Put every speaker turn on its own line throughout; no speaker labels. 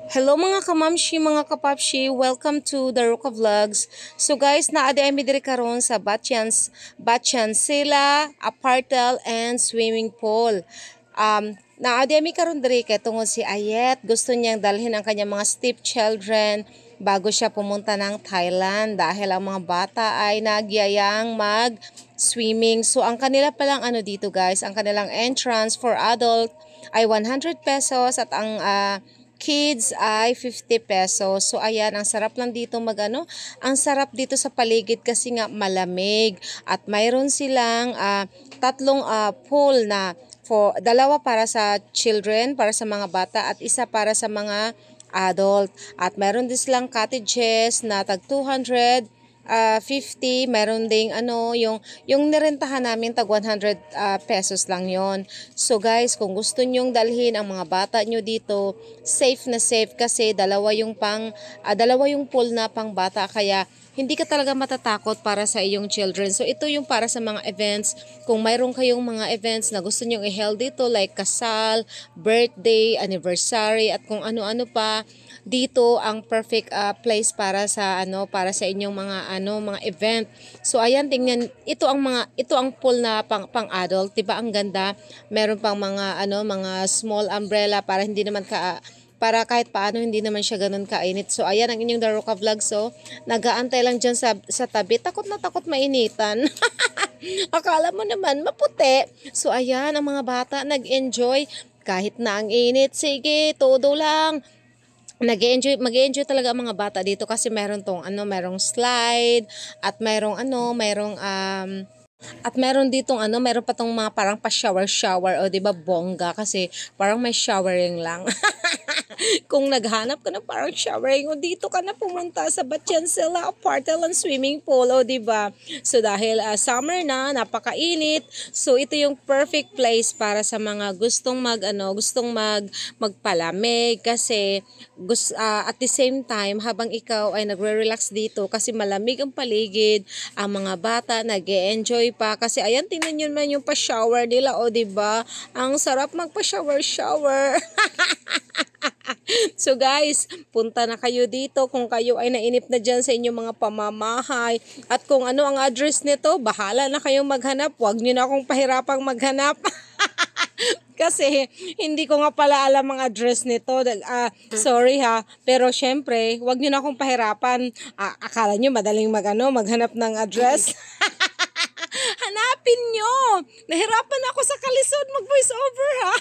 Hello mga kamamshi, mga kapapshi, welcome to the Roca Vlogs. So guys, naade ay diri karon sa Batyan Sila, Apartel and Swimming Pool. Naade ay karon diri kay tungod si Ayet, gusto niyang dalhin ang kanyang mga stepchildren bago siya pumunta ng Thailand dahil ang mga bata ay nagyayang mag-swimming. So ang kanila palang dito guys, ang kanilang entrance for adult ay 100 pesos at ang kids ay 50 pesos. So ayan, ang sarap lang dito ang sarap dito sa paligid kasi nga malamig at mayroon silang tatlong pool na dalawa para sa children, para sa mga bata at isa para sa mga adult. At mayroon din silang cottages na tag 200 50, meron ding yung nirentahan namin tag 100 pesos lang yon. So guys, kung gusto nyong dalhin ang mga bata nyo dito, safe na safe kasi dalawa yung pool na pang bata kaya hindi ka talaga matatakot para sa iyong children. So ito yung para sa mga events. Kung mayroon kayong mga events na gusto nyong i-held dito like kasal, birthday, anniversary at kung ano-ano pa, dito ang perfect place para sa inyong mga event. So ayan, tingnan ito ang pool na pang adult, 'di ba? Ang ganda. Meron pang mga small umbrella para kahit paano hindi naman siya ganun kainit. So ayan ang inyong Daroka Vlog. So nagaantay lang diyan sa tabi. Takot na takot mainitan. Akala mo naman maputi. So ayan, ang mga bata nag-enjoy kahit na ang init. Sige, todo lang. Mag-enjoy talaga ang mga bata dito kasi merong slide at meron ditong meron pa tong mga parang pa-shower o 'di ba bongga kasi parang may showering lang. Kung naghanap ka na parang showering o dito ka na pumunta sa Batyan Sila Apartel and Swimming Pool o 'di ba? So dahil summer na, napakainit, so ito yung perfect place para sa mga gustong magpalamig kasi at the same time habang ikaw ay nagre-relax dito kasi malamig ang paligid, ang mga bata nag-e-enjoy pa kasi ayan, tingnan niyo naman yung pa-shower nila o 'di ba? Ang sarap magpa-shower. So guys, punta na kayo dito kung kayo ay nainip na dyan sa inyong mga pamamahay. At kung ano ang address nito, bahala na kayong maghanap. Huwag nyo na akong pahirapang maghanap. Kasi hindi ko nga pala alam ang address nito. Sorry ha. Pero syempre, huwag nyo na akong pahirapan. Akala nyo madaling maghanap ng address? Hanapin nyo. Nahirapan ako sa kalisod mag-voice over ha.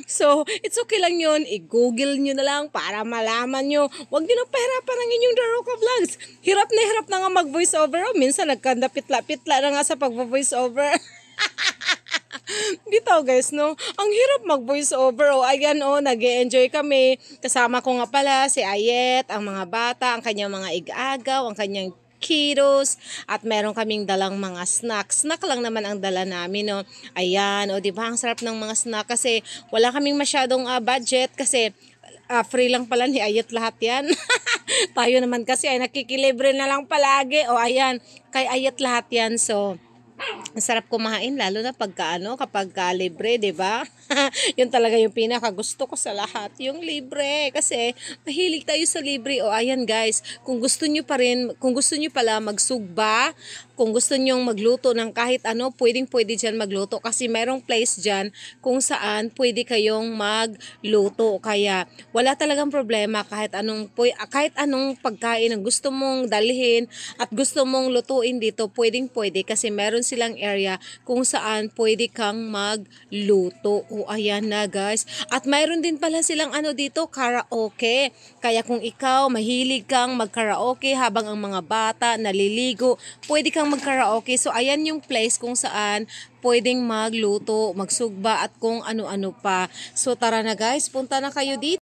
So, it's okay lang yun. I-google nyo na lang para malaman nyo. Huwag nyo nang pahirapan ang inyong Daroka Vlogs. Hirap na nga mag-voice over. Minsan nagkandapitla-pitla na nga sa pag-voice over. Dito guys, no? Ang hirap mag-voice over. Ayan, nag-e-enjoy kami. Kasama ko nga pala si Ayet, ang mga bata, ang kanyang mga igagaw, ang kanyang kiddos, at meron kaming dalang mga snacks. Snack lang naman ang dala namin, no? Ayan, di ba? Ang sarap ng mga snack kasi wala kaming masyadong budget kasi free lang pala ni Ayet lahat yan. Tayo naman kasi ay nakikilibre na lang palagi. Ayan, kay Ayet lahat yan. So, ang sarap kumain lalo na kapag libre, 'di ba? Yun talaga yung pinaka gusto ko sa lahat, yung libre kasi mahilig tayo sa libre. Ayan guys, kung gusto niyo pala magsugba, kung gusto niyo magluto ng kahit pwede diyan magluto kasi merong place diyan kung saan pwede kayong magluto. Kaya wala talagang problema kahit anong pagkain ang gusto mong dalhin at gusto mong lutuin dito, pwede kasi meron silang area kung saan pwede kang magluto. Ayan na guys. At mayroon din pala silang dito, karaoke. Kaya kung ikaw mahilig kang mag-karaoke habang ang mga bata naliligo, pwede kang mag-karaoke. So ayan yung place kung saan pwedeng magluto, magsugba at kung ano-ano pa. So tara na guys, punta na kayo dito.